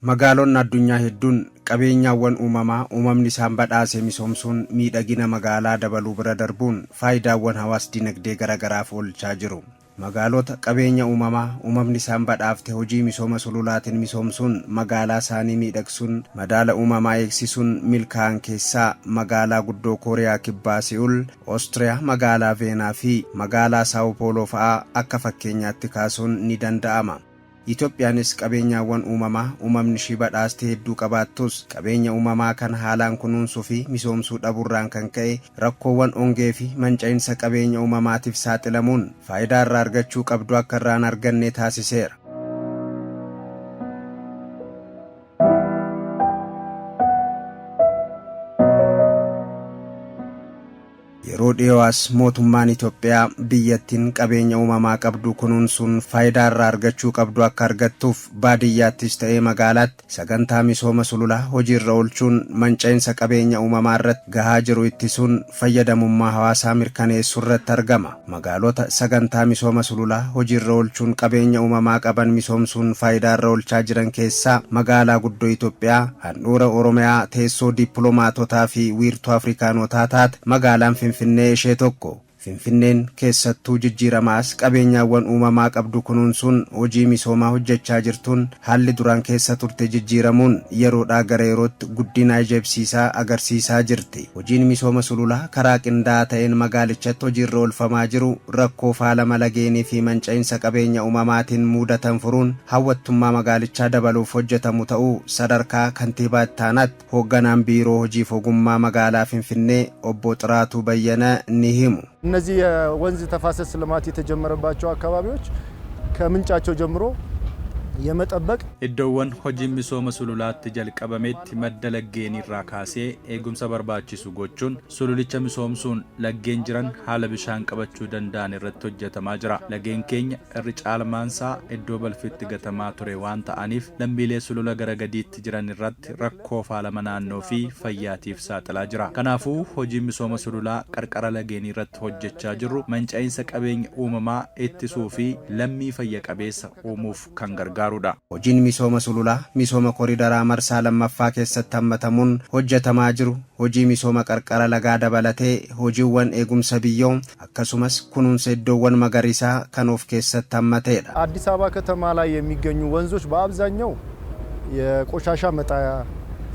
Magaalonni addunyaa hedduun qabeenyaawwan uumamni isaan badhaase misoomsuun miidhagina magaalaa dabaluu bira darbuun faayidaawwan hawaas-dinagdee garagaraaf oolchaa jiru. Magaalota qabeenya uumamni isaan badhaafte hojii misooma sululaatiin misoomsuun magaalaa isaanii miidhagsuun madaala uumamaa eegsisuun milkaa'an keessaa magaalaa guddoo Kooriyaa Kibbaa Se'uul, Oostiriyaa magaalaa Veenaa fi magaalaa Saao Pooloo fa'aa akka fakkeenyaatti kaasuun ni danda'ama. Itoophiyaanis qabeenyaawwan uumamni ishii badhaaste hedduu qabaattus qabeenya uumamaa kan haalaan kunuunsuu fi misoomsuu dhabuurraan kan ka'e rakkoowwan ongee fi manca'insa qabeenya uumamaatiif saaxilamuun faayidaa irraa argachuu qabdu akka irraan arganne taasiseera. Yeroo dhiyoos mootummaan Itoophiyaa biyyattiin qabeenya uumamaa qabdu kunuunsuun faayidaa irraa argachuu qabdu akka argattuuf baadiyyaattis ta'ee magaalaatti sagantaa misooma sululaa hojiirra oolchuun manca'insa qabeenya uumamaa irratti gahaa jiru ittisuun fayyadamummaa hawaasaa mirkaneessuu irratti argama. Magaalota sagantaa misooma sululaa hojiirra oolchuun qabeenya uumamaa qaban misoomsuun faayidaa irra oolchaa jiran keessaa magaalaa guddoo Itoophiyaa handhuura Oromiyaa teessoo dippiloomaatotaa fi wiirtuu Afrikaanotaa taate magaalaan Finfinnee ishee tokko. Finfinneen keessattuu jijjiiramaas qabeenyaawwan uumamaa qabdu kunuunsuun hojii misoomaa hojjechaa jirtuun haalli duraan keessa turte jijjiiramuun yeroodhaa gara yerootti guddina ajaa'ibsiisaa agarsiisaa jirti. Hojiin misooma sululaa karaa qindaa'aa ta'een magaalichatti hojiirra oolfamaa jiru rakkoo faalama lageenii fi manca'insa qabeenya uumamaatiin mudatan furuun hawwattummaa magaalichaa dabaluuf hojjetamu ta'uu sadarkaa kantiibaa ittaanaatti hoogganaan biiroo hojiif ogummaa magaalaa Finfinnee obbo Xiraatuu Bayyana ni himu. እነዚህ የወንዝ ተፋሰስ ልማት የተጀመረባቸው አካባቢዎች ከምንጫቸው ጀምሮ የመጠበቅ iddoowwan hojiin misooma sululaatti jalqabametti madda laggeen irraa kaasee eegumsa barbaachisu gochuun sululicha misoomsuun laggeen jiran haala bishaan qabachuu danda'an irratti hojjetamaa jira. Laggeen keenya irri caalmaansaa iddoo balfitti gatamaa ture waan ta'aniif lammiilee sulula gara gadiitti jiran irratti rakkoo faalama naannoo fi fayyaatiif saaxilaa jira. Kanaafuu hojiin misooma sululaa qarqara laggeen irratti hojjechaa jirru manca'insa qabeenya uumamaa ittisuu fi lammii fayya qabeessa uumuuf kan gargaaru. Hojiin misooma sululaa misooma koriidaraa marsaa lammaffaa keessatti hammatamuun hojjetamaa jiru hojii misooma qarqara lagaa dabalatee hojiiwwan eegumsa biyyoo akkasumas kunuunsa iddoowwan magariisaa kan of keessatti hammateedha. አዲስ አበባ ከተማ ላይ የሚገኙ ወንዞች በአብዛኛው የቆሻሻ መጣያ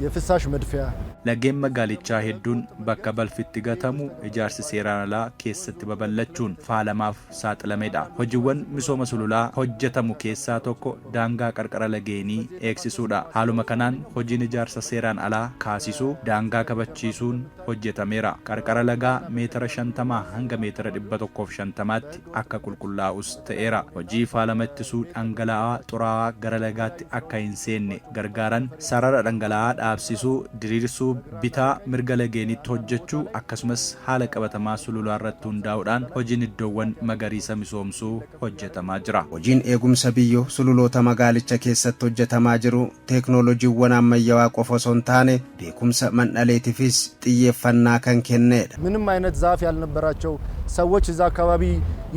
የፍሳሽ መድፊያ Laggeen magaalichaa hedduun bakka balfitti gatamu ijaarsi seeraan alaa keessatti babal'achuun faalamaaf saaxilamedha. Hojiiwwan misooma sululaa hojjetamu keessaa tokko daangaa qarqara lageenii eegsisuudha. Haaluma kanaan hojiin ijaarsa seeraan alaa kaasisuu daangaa kabachiisuun hojjetameera. Qarqara lagaa meetira 50 hanga meetira 150tti akka qulqullaa'us ta'eera. Hojii faalama ittisuu dhangala'aa xuraawaa gara lagaatti akka hin seenne gargaaran sarara dhangala'aa dhaabsisuu diriirsuu bitaa mirga lageenitti hojjechuu akkasumas haala qabatamaa sululaa irratti hundaa'uudhaan hojiin iddoowwan magariisa misoomsuu hojjetamaa jira. Hojiin eegumsa biyyoo sululoota magaalicha keessatti hojjetamaa jiru teeknooloojiiwwan ammayyaawaa qofa osoo hin taane beekumsa mandhaleetiifis xiyyeeffannaa kan kennedha. ምንም አይነት ዛፍ ያልነበራቸው ሰዎች እዛ አካባቢ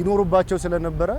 ይኖሩባቸው ስለነበረ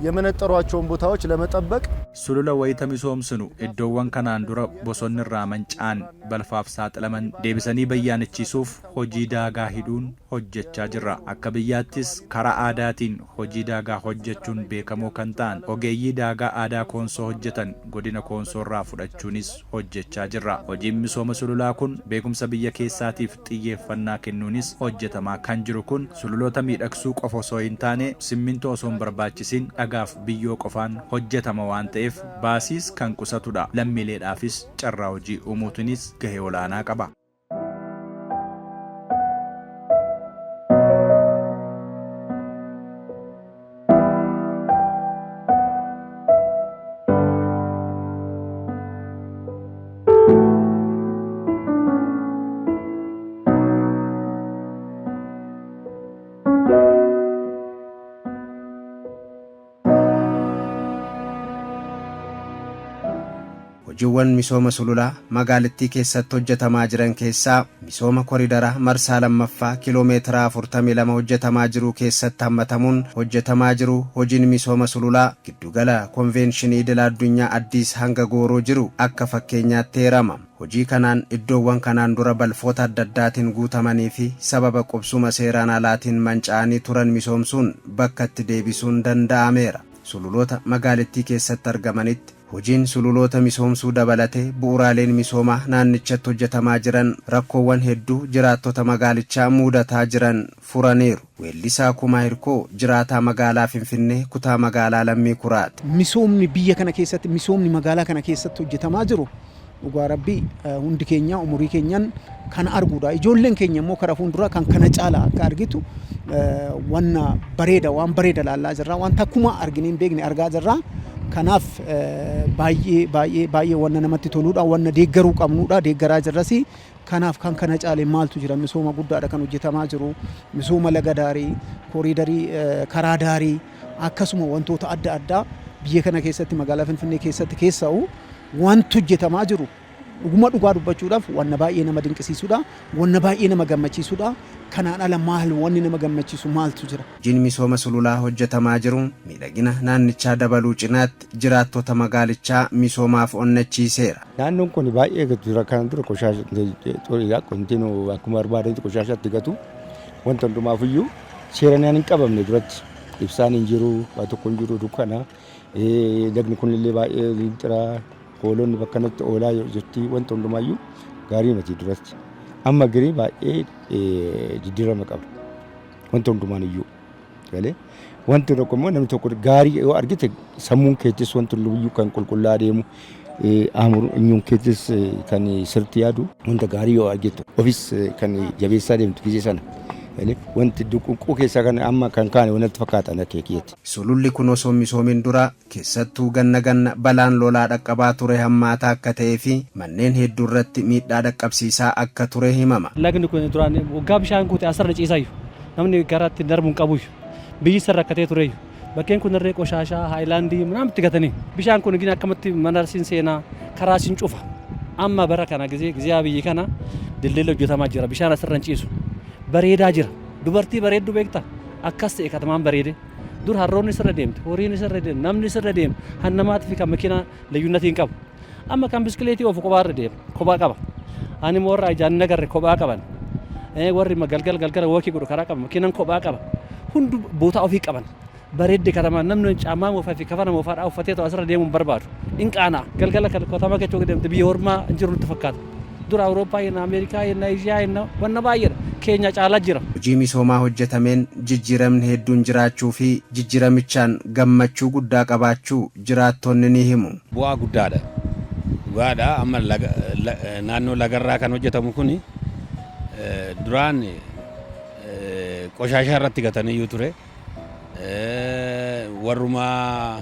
የመነጠሯቸውን ቦታዎች ለመጠበቅ sulula wayita misoomsinu iddoowwan kanaan dura bosonni irraa manca'an balfaaf saaxilaman deebisanii bayyaanichisuuf hojii daagaa hidhuun hojjechaa jirra. Akka biyyaattis karaa aadaatiin hojii daagaa hojjechuun beekamoo kan ta'an ogeeyyii daagaa aadaa koonsoo hojjetan godina koonsoo irraa fudhachuunis hojjechaa jirra. Hojiin misooma sululaa kun beekumsa biyya keessaatiif xiyyeeffannaa kennuunis hojjetamaa kan jiru kun sululoota miidhagsuu qofa osoo hin taane simmintoo osoo hin barbaachisin dhagaaf biyyoo qofaan hojjetama waan ta'eef baasiis kan qusatudha. Lammiileedhaafis carraa hojii uumuutinis gahee olaanaa qaba. hojiiwwan misooma sululaa magaalattii keessatti hojjetamaa jiran keessaa misooma koriidara marsaa lammaffaa kiiloomeetira 42 hojjetamaa jiru keessatti hammatamuun hojjetamaa jiru hojiin misooma sululaa giddugala konvenshinii idil addunyaa Addis hanga Gooroo jiru akka fakkeenyaatti heerama. Hojii kanaan iddoowwan kanaan dura balfoota adda addaatiin guutamanii fi sababa qubsuma seeraan alaatiin manca'anii turan misoomsuun bakka itti deebisuun danda'ameera. Sululoota magaalattii keessatti argamanitti hojiin sululoota misoomsuu dabalatee bu'uuraaleen misoomaa naannichatti hojjetamaa jiran rakkoowwan hedduu jiraattota magaalichaa mudataa jiran furaniiru. Weellisaa Kumaa Hirkoo jiraataa magaalaa Finfinnee kutaa magaalaa Lammii Kuraati. Misoomni biyya kana keessatti misoomni magaalaa kana keessatti hojjetamaa jiru dhugaa rabbii hundi keenya umurii keenyan kan arguudha. Ijoolleen keenya immoo karaa fuulduraa kan kana caalaa akka argitu waan bareeda laalaa jirra. Waan takkuma arginee hin beekne argaa jirra. Kanaaf baay'ee waan namatti toluudha. Waan deeggaruu qabnuudha. Deeggaraa jirras. Kanaaf kan kana caalee maaltu jira? Misooma guddaadha kan hojjetamaa jiru. Misooma laga daarii, kooriidarii, karaa daarii akkasuma wantoota adda addaa biyya kana keessatti magaalaa Finfinnee keessatti keessa'u wantu hojjetamaa jiru. Dhuguma dhugaa dubbachuudhaaf waan baay'ee nama dinqisiisuudha. Waan baay'ee nama gammachiisuudha. Kanaan ala maal wanni nama gammachiisu maaltu jira? Hojiin misooma sululaa hojjetamaa jiru miidhagina naannichaa dabaluu cinaatti jiraattota magaalichaa misoomaaf onnachiiseera. Naannoon kun baay'ee jira kan dura qoshashaa kontinuu akkuma barbaadetti qoshashaatti gatu wanta hundumaafiyyuu seeraan hin qabamne duratti ibsaan hin jiru waa tokko hin jiru dukkana lagni kunillee baay'ee lixira hoolonni bakka natti oolaa jirti wanta hundumaayyuu gaarii miti duratti. Amma gari baay'ee jijjiirama qaba wanta hundumaan iyyuu galee wanti tokko immoo namni tokko gaarii yoo argite sammuun keettis wanti iyyuu kan qulqullaa deemu eenyuun keettis kan sirti yaadu wanta gaarii yoo argitu ofis kan jabeessaa deemtu gisee sana wanti duqquu keessaa kan amma kan kaane wanatti fakkaatan akeekiyeeti. Sululli kun osoo misoomin dura keessattuu ganna balaan lolaa dhaqqabaa ture hammaataa akka ta'ee fi manneen hedduu irratti miidhaa dhaqqabsiisaa akka ture himama. Lagni kun duraan waggaa bishaan kuute asirra ciisayyu namni garatti darbuun qabuyyu biyyi sarra akkatee tureyyu bakkeen kun irree qoshaashaa haayilaandii namatti gatanii bishaan kun gina akkamatti manarsiin seenaa karaa siin cufa amma bara kana gizee biyyi kana dildilla hojjetamaa jira bishaan asirra ciisu. Bareedaa jira. Dubartii bareeddu beekta. Akkas ta'e katamaan bareede. Dur harroonni sirra deemte, horiin sirra deemte, namni sirra deema. Hannamaati fi kan makiinaa layyunnatiin qabu. Amma kan biskileetii oofu kophaa irra deema. Kophaa qaba. Ani immoo warra ijaan nagarre kophaa qaban. Warri galgala wookii godhu karaa qaba. Makiinaan kophaa qaba. Hundu bootaa ofii qaban. Bareedde katamaan namni caammaa moofaa fi kafana moofaadhaa uffatee asirra deemuun barbaadu. Inqaana galgala katamaa kechoo deemte biyya hormaa hin jiru nutti fakkaata. Dura Awurooppaa yenna Ameerikaa yenna Eeshiyaa yenna wanna baay'eedha. Keenya caalaa jira. Hojii misoomaa hojjetameen jijjiiramni hedduun jiraachuu fi jijjiiramichaan gammachuu guddaa qabaachuu jiraattonni ni himu. Bu'aa guddaadha. Dhugaadha amma naannoo lagarraa kan hojjetamu kuni duraan qoshaashaa irratti gataniyyuu ture. Warrumaa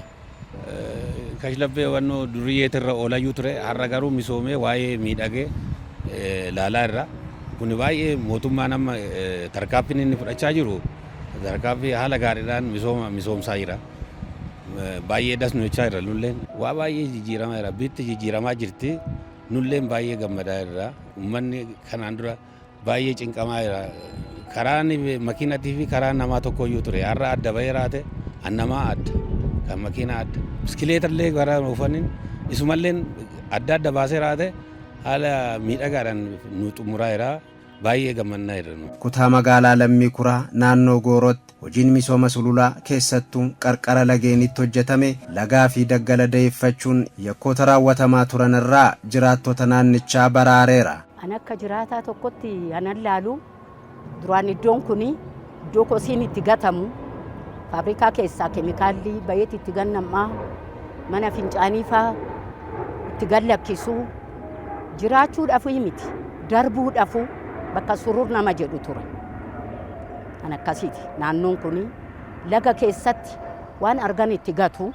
kashlabbee wannoo duriyyeetirra oolayyuu ture. Har'a garuu misoomee waa'ee miidhagee laalaa irra. Kun baay'ee mootummaan amma tarkaanfiin inni fudhachaa jiru tarkaanfii haala gaariidhaan misoomsaa jira. Baay'ee das nu jechaa jira nulleen waa baay'ee jijjiiramaa jira biitti jijjiiramaa jirti nulleen baay'ee gammadaa jira uummanni kanaan dura baay'ee cinqamaa jira karaan makiinatii fi karaan namaa tokkoyyuu ture har'a adda bahee raate annamaa adda kan makiinaa adda biskileetallee gara oofaniin isumalleen adda baasee raate haala miidhagaadhaan nu xumuraa jira baay'ee gammannaa jira. Kutaa magaalaa Lammii Kuraa naannoo Goorootti hojiin misooma sululaa keessattuu qarqara lageenitti hojjetame lagaa fi daggala da'eeffachuun yakkoota raawwatamaa turan irraa jiraattota naannichaa baraareera. An akka jiraataa tokkotti anan laalu duraan iddoon kuni iddoo kosiin itti gatamu faabrikaa keessaa keemikaalli bayeetti itti gannamaa mana fincaanii faa itti gallakkisu jiraachuudhaaf miti darbuudhaaf bakka surur nama jedhu ture. An akkasiiti naannoon kuni laga keessatti waan argan itti gatu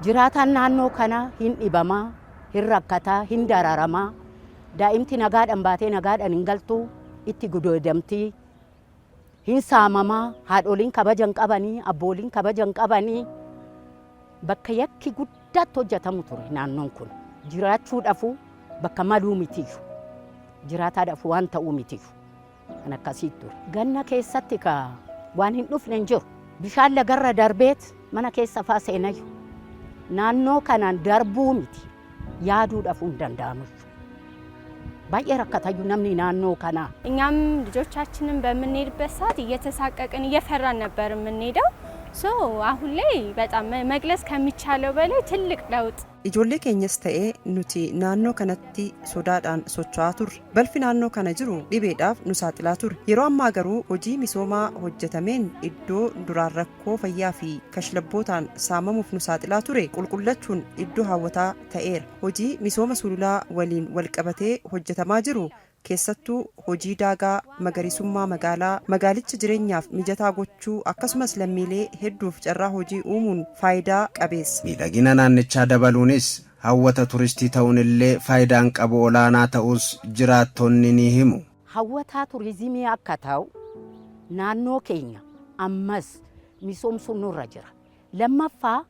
jiraataan naannoo kana hin dhibamaa hin rakkataa hin dararamaa daa'imti nagaadhaan baatee nagaadhaan hin galtu itti gudoodamtii hin saamamaa haadholiin kabajan qabanii abbooliin kabajan qabanii bakka yakki guddaa addaatti hojjetamu ture naannoon kun. Jiraachuudhaafuu bakka maluu mitiyyuu. Jiraataadhaafuu waan ta'uu mitiyyuu. Kan akkasii ture. Ganna keessatti waan hin dhufne hin jiru. Bishaan lagarra darbeet mana keessa faa seenayu. Naannoo kanaan darbuu miti. Yaaduudhaafuu hin danda'amu. ባየር አካታዩ ነምኒ ናኖ ካና እኛም ልጆቻችንን በመንሄድበት ሰዓት እየተሳቀቅን እየፈራን ነበር የምንሄደው ሶ አሁን ላይ በጣም መግለጽ ከሚቻለው በላይ ትልቅ ለውጥ ijoollee keenyas ta'ee nuti naannoo kanatti sodaadhaan socho'aa turre balfi naannoo kana jiru dhibeedhaaf nu saaxilaa ture yeroo ammaa garuu hojii misoomaa hojjetameen iddoo duraan rakkoo fayyaa fi kashlabbootaan saamamuuf nu saaxilaa ture qulqullachuun iddoo hawwataa ta'eera hojii misooma sululaa waliin walqabatee hojjetamaa jiru keessattuu hojii daagaa magariisummaa magaalicha jireenyaaf mijataa gochuu akkasumas lammiilee hedduuf carraa hojii uumuun faayidaa qabeessa. Miidhagina naannichaa dabaluunis hawwata turistii ta'uun illee faayidaan qabu olaanaa ta'us jiraattonni ni himu. Hawwata turizimii akka ta'u naannoo keenya ammas misoomsuun nurra jira. Lammaffaa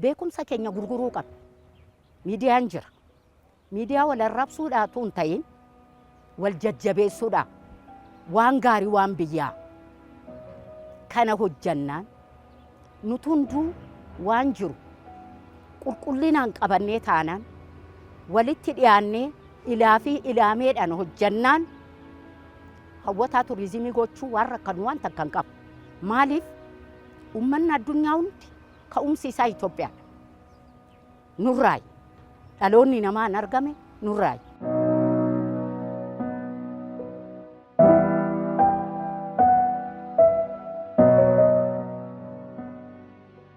beekumsa keenya gurguruu qabna. Miidiyaan jira. Miidiyaa wal arrabsuudhaatu hin ta'in wal jajjabeessuudha waan gaarii waan biyyaa kana hojjannaan nutunduu waan jiru qulqullinaan qabannee taanaan walitti dhiyaannee ilaafi ilaameedhaan hojjannaan hawwata turizimii gochuu waan rakkanu waan takkan qabu maaliif ummanni addunyaa hundi ka'umsi isaa Itoophiyaa nurraayi dhaloonni namaan argame nurraayi.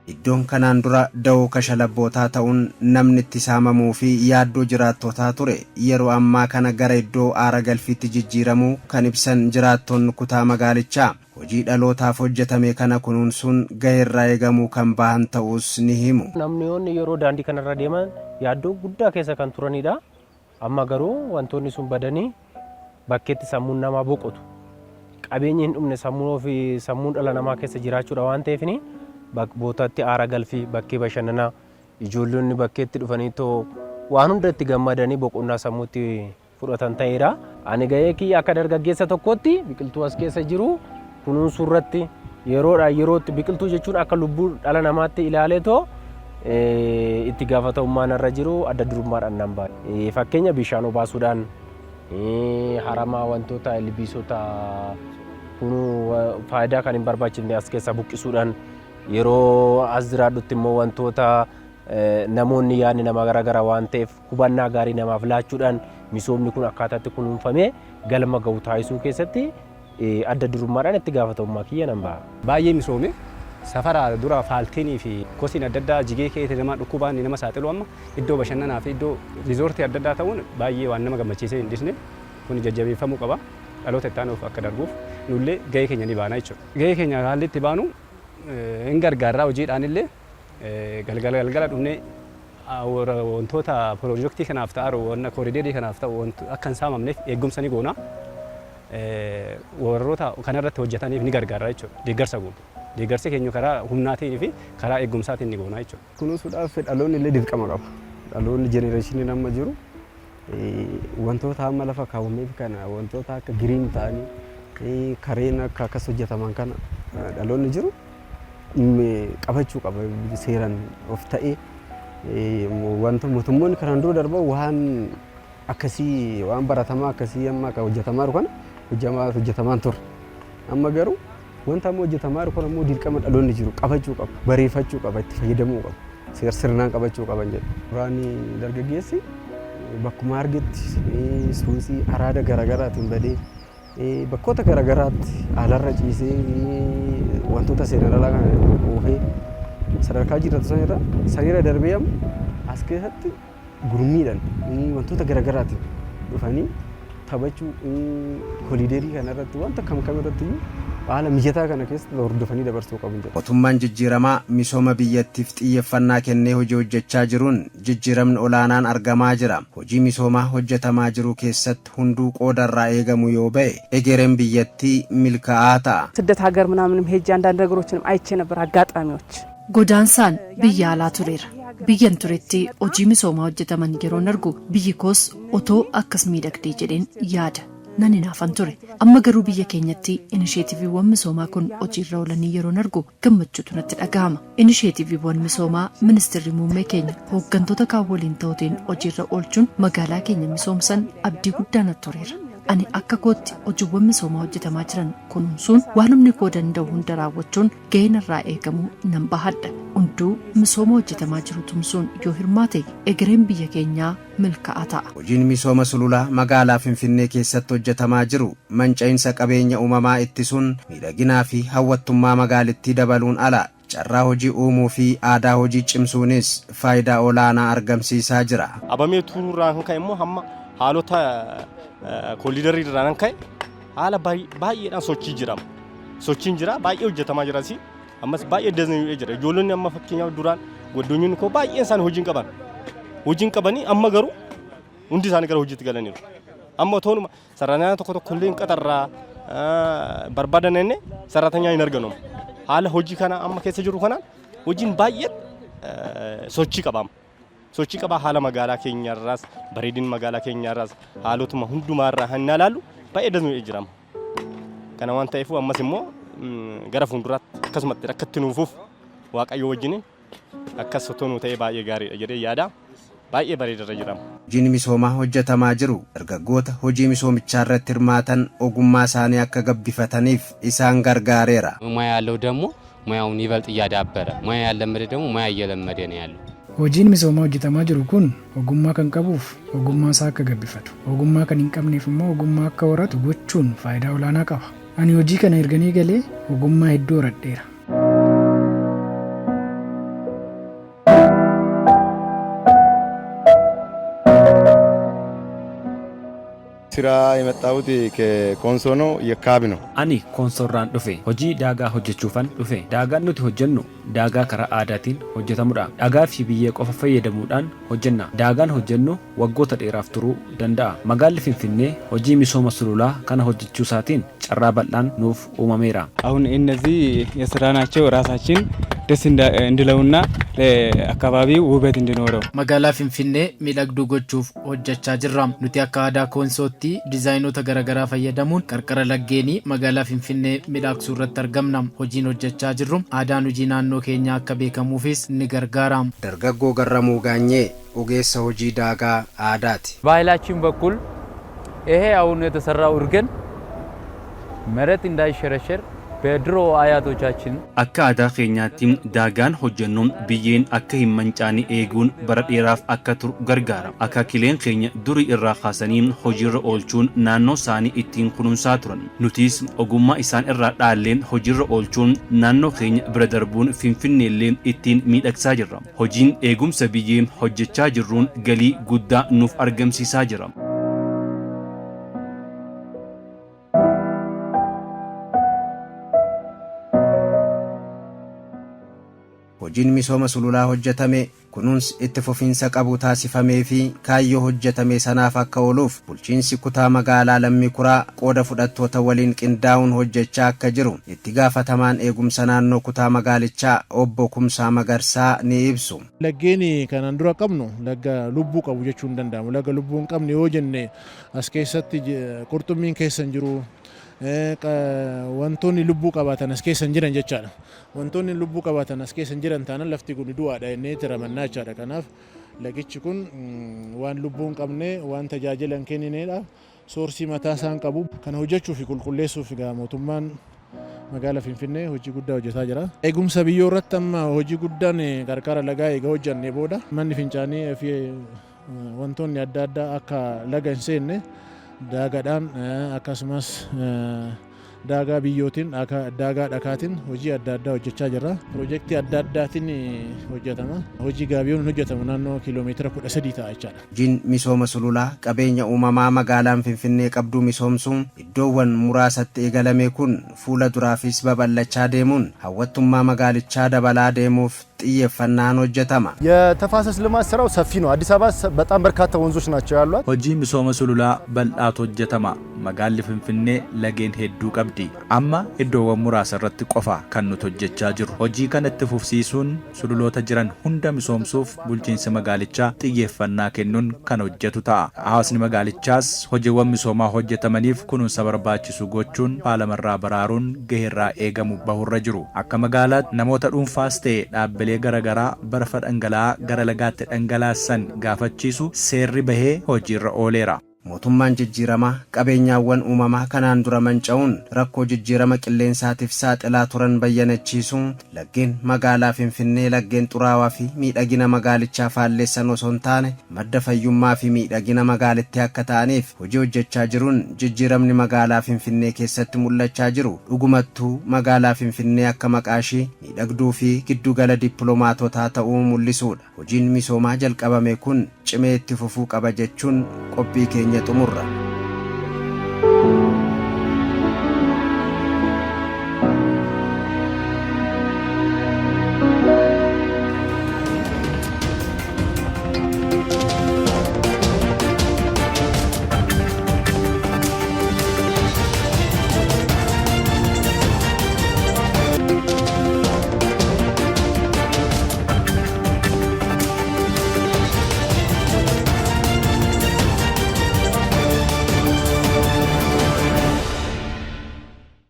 Iddoon kanaan dura da'oo kashlabbootaa ta'uun namni itti saamamuu fi yaaddoo jiraattotaa ture yeroo ammaa kana gara iddoo aara galfiitti jijjiiramuu kan ibsan jiraattonni kutaa magaalichaa hojii dhalootaaf hojjetame kana kunuunsuun gaheerraa eegamuu kan bahan ta'us ni himu. Namni yeroo daandii kanarra deeman yaaddoo guddaa keessa kan turanidha. Amma garuu wantoonni sun badanii bakkeetti sammuun namaa boqotu. Qabeenyi hin dhumne sammuun dhala namaa keessa jiraachuudha waan ta'eefini. Bootatti aara galfii bakkee bashannanaa ijoollonni bakkeetti dhufanii too waan hunda itti gammadanii boqonnaa sammuutti fudhatan ta'eera. Ani gahee kiyya akka dargaggeessa tokkotti biqiltuu as keessa jiru kunuunsuu irratti yerootti biqiltuu jechuun akka lubbuu dhala namaatti ilaalee too itti gaafatamummaan irra jiru adda durummaadhaan nan baay'ee. Fakkeenya bishaan obaasuudhaan haramaa wantoota ilbiisota kunuu faayidaa kan hin barbaachifne as keessa buqqisuudhaan yeroo as jiraadhutti immoo wantoota namoonni yaadni nama garaagara waan ta'eef hubannaa gaarii namaaf laachuudhaan misoomni kun akkaataatti kunuunfamee galma ga'u taasisuu keessatti adda durummaadhaan itti gaafatamummaa kiyya nan ba'a. Baay'ee misoome safara dura faaltiinii fi kosiin adda addaa jigee keessa nama dhukkubaan nama saaxilu amma iddoo bashannanaa fi iddoo riizoortii adda addaa ta'uun baay'ee waan nama gammachiisee hin dhisne kun jajjabeeffamuu qaba dhaloota itti aanuuf akka darbuuf nullee gahee keenya ni baana jechuudha. Gahee keenya haalli itti baanu hin gargaarraa hojiidhaan illee galgala dhufnee wantoota piroojeektii kanaaf ta'aru wanna kooriideerii kanaaf ta'u akka hin saamamneef eegumsa ni goona. Warroota kanarratti hojjetaniif ni gargaara jechuudha. Deeggarsa goona. Deeggarsi keenya karaa humnaatiin fi karaa eegumsaatiin ni goona jechuudha. Kunuunsuudhaaf dhaloonni illee dirqama qaba. Dhaloonni jenereeshiniin amma jiru wantoota amma lafa kaawwameef kana wantoota akka giriin ta'anii kareen akka akkas hojjetaman kana dhaloonni jiru qabachuu qaba seeraan of ta'ee wanta mootummoonni kanaan dura darba waan akkasii waan baratamaa akkasii amma akka hojjetamaa jiru kana hojjetamaan ture amma garuu wanta amma hojjetamaa jiru kun ammoo dirqama dhaloonni jiru qabachuu qaba bareeffachuu qaba itti fayyadamuu qaba sirnaan qabachuu qaban jedhu. Waraanni dargaggeessi bakkuma argetti suusii araada garaagaraatiin badee bakkoota garaagaraatti alarra ciisee wantoota seeralaa kana oofee sadarkaa jiraatu sanirra darbee as keessatti gurmiidhaan wantoota garaagaraatiin dhufanii taphachuu kooliideerii kanarratti wanta kam irratti haala mijataa kana keessatti hordofanii dabarsuu qabu jedha. Mootummaan jijjiiramaa misooma biyyattiif xiyyeeffannaa kennee hojii hojjechaa jiruun jijjiiramni olaanaan argamaa jira. Hojii misoomaa hojjetamaa jiru keessatti hunduu qoodarraa eegamu yoo ba'e egereen biyyattii milkaa'aa ta'a. ስደት ሀገር ምናምንም ሄጄ አንዳንድ ነገሮችንም አይቼ ነበር አጋጣሚዎች ጎዳንሳን ብያ አላ ቱሬራ biyyan turetti hojii misoomaa hojjetaman yeroon argu biyyi koos otoo akkas miidhagdee jedheen yaada. Nan hinaafan ture. Amma garuu biyya keenyatti inisheetiiviiwwan misoomaa kun hojiirra oolanii yeroon argu gammachuutu natti dhagahama. Inisheetiiviiwwan misoomaa ministeerri muummee keenya hooggantoota kaan waliin ta'uutiin hojiirra oolchuun magaalaa keenya misoomsan abdii guddaa natti toreera. Ani akka kootti hojiiwwan misoomaa hojjetamaa jiran kunuunsuun waan humni koo danda'u hunda raawwachuun gaheen irraa eegamu nan bahadha. Hunduu misooma hojjetamaa jiru tumsuun yoo hirmaate egereen biyya keenyaa milkaa'aa ta'a. Hojiin misooma sululaa magaalaa Finfinnee keessatti hojjetamaa jiru mancaa'insa qabeenya uumamaa ittisuun miidhaginaa fi hawwattummaa magaalittii dabaluun ala carraa hojii uumuu fi aadaa hojii cimsuunis faayidaa olaanaa argamsiisaa jira. Abamee turuurraan kan immoo hamma haalota kooliidarii irraan ka'e haala baay'eedhaan sochiin jira baay'ee hojjetamaa jira si ammas baay'ee deeznee jira ijoollonni amma fakkeenyaaf duraan goddoonyonni koo baay'een isaan hojiin qabanii amma garuu hundi isaanii gara hojiitti galaniiru amma toonuma sararaan tokko illee qaxarraa barbaadanne sararatanyaa hin arganu haala hojii kana amma keessa jiru kanaan hojiin baay'een sochii qaba haala magaalaa keenyaarraas bareedina magaalaa keenyaarraas haalotuma hundumaarraa hanna ilaallu baay'ee deeznee jirama. Kana waan ta'eef ammas immoo gara fuulduraatti akkasumatti rakkatti nuufuuf waaqayyo wajjin akkas toonu ta'ee baay'ee gaariidha jedhee yaada. Baay'ee bareedarra jirama. Hojiin misoomaa hojjetamaa jiru dargaggoota hojii misoomichaa irratti hirmaatan ogummaa isaanii akka gabbifataniif isaan gargaareera. ሙያ ያለው ደግሞ ሙያውን ይበልጥ እያዳበረ ሙያ ያለመደ ደግሞ ሙያ እየለመደ ነው ያለው. Hojiin misoomaa hojjetamaa jiru kun ogummaa kan qabuuf ogummaa isaa akka gabbifatu, ogummaa kan hin qabneef immoo ogummaa akka horatu gochuun faayidaa olaanaa qaba. Ani hojii kana erganii galee ogummaa hedduu horadheera. ስራ የመጣሁት ከኮንሶ ነው የካቢ ነው። አኒ ኮንሶራን ዱፌ ሆጂ ዳጋ ሆጀቹፋን ዱፌ ዳጋን ኑቲ ሆጀኑ ዳጋ ከራ አዳቲን ሆጀተሙዳ ዳጋ ፊ ብዬ ቆፈ ፈየደሙዳን ሆጀና ዳጋን ሆጀኑ ወጎተ ዴራፍ ቱሩ ደንዳ መጋል ፊንፊኔ ሆጂ ሚሶማ ሱሉላ ከነ ሆጀቹ ሳቲን ጨራ በላን ኑፍ ኡማሜራ አሁን እነዚህ የስራ ናቸው ራሳችን ደስ እንድለውና ለአካባቢው ውበት እንዲኖረው መጋላ ፊንፊኔ ሚለግዱ ጎቹፍ ሆጀቻ ጅራም ኑቲ አካዳ ኮንሶቲ ዲዛይኖota garaagaraa fayyadamuun qarqara laggeenii magaalaa Finfinnee miidhagsuu irratti argamnam hojiin hojjechaa jirru aadaan hojii naannoo keenyaa akka beekamuufis ni gargaara. Dargaggoo Garramuu Gaanyee ogeessa hojii daagaa aadaati. ባህላችን በኩል ይሄ አሁን የተሰራው እርገን መሬት እንዳይሸረሸር በድሮ አያቶቻችን akka aadaa keenyaatti daagaan hojjennuun biyyeen akka hin mancaane eeguun bara dheeraaf akka turu gargaara. Akaakileen keenya durii irraa kaasanii hojiirra oolchuun naannoo isaanii ittiin kunuunsaa turan. Nutis ogummaa isaan irraa dhaalleen hojiirra oolchuun naannoo keenya bira darbuun Finfinneellee ittiin miidhagsaa jirra. Hojiin eegumsa biyyee hojjechaa jirruun galii guddaa nuuf argamsiisaa jira. Hojiin misooma sululaa hojjetame kunuunsi itti fufiinsa qabu taasifamee fi kaayyoo hojjetame sanaaf akka ooluuf bulchiinsi kutaa magaalaa Lammii Kuraa qooda fudhattoota waliin qindaa'uun hojjechaa akka jiru itti gaafatamaan eegumsa naannoo kutaa magaalichaa obbo Kumsaa Magarsaa ni ibsu. Laggeeni kanan dura qabnu laga lubbuu qabu jechuun hin danda'amu. Laga lubbuu hin qabne yoo jenne as keessatti qurxummiin keessa hin jiru. Wantoonni lubbuu qabaatan as keessa jiran jechaadha. Wantoonni lubbuu qabaatan as keessa jiran taanaan lafti kun du'aadha jennee tiramannaa jechaadha. Kanaaf lagichi kun waan lubbuu hin qabne waan tajaajila hin kenninedha. Soorsii mataa isaan qabu. Kana hojjechuu fi qulqulleessuuf mootummaan magaalaa Finfinnee hojii guddaa hojjetaa jira. Eegumsa biyyoo irratti amma hojii guddaan qarqara lagaa eega hojjannee booda manni fincaanii fi wantoonni adda addaa akka laga hin seenne daagaadhaan akkasumas daagaa biyyootiin daagaa dhakaatiin hojii adda addaa hojjechaa jirra. Piroojeektii adda addaatiin hojjetama. Hojii gaabiyoon hojjetamu naannoo kiiloomeetira 13 ta'a jechaadha. Hojiin misooma sululaa qabeenya uumamaa magaalaan Finfinnee qabdu misoomsuun iddoowwan muraasatti eegalame kun fuula duraafis babal'achaa deemuun hawwattummaa magaalichaa dabalaa deemuuf xiyyeeffannaan hojjetama. የተፋሰስ ልማት ስራው ሰፊ ነው። አዲስ አበባ በጣም በርካታ ወንዞች ናቸው ያሏት። Hojii misooma sululaa bal'aatu hojjetama. Magaalli Finfinnee lageen hedduu qabdi. Amma iddoowwan muraasa irratti qofa kan nuti hojjechaa jirru. Hojii kanatti fufsiisuun sululoota jiran hunda misoomsuuf bulchiinsi magaalichaa xiyyeeffannaa kennuun kan hojjetu ta'a. Hawaasni magaalichaas hojiiwwan misoomaa hojjetamaniif kunuunsa barbaachisu gochuun paalamarraa baraaruun gaheerraa eegamu bahurra jiru. Akka magaalaatti namoota dhuunfaas ta'e dhaabbilee garaagaraa barfa dhangala'aa gara lagaatti dhangalaasan gaafachiisu seerri bahee hojiirra ooleera. Mootummaan jijjiirama qabeenyaawwan uumamaa kanaan dura manca'uun rakkoo jijjiirama qilleensaatiif saaxilaa turan bayyanachiisuun laggeen magaalaa Finfinnee laggeen xuraawaa fi miidhagina magaalichaa faalleessan osoo hin taane madda fayyummaa fi miidhagina magaalittii akka ta'aniif hojii hojjechaa jiruun jijjiiramni magaalaa Finfinnee keessatti mul'achaa jiru. Dhugumattuu magaalaa Finfinnee akka maqaashii miidhagduu fi giddugala dippiloomaatotaa ta'uu mul'isuudha. Hojiin misoomaa jalqabame kun cimee itti fufuu qaba jechuun qophii keenya xumurra.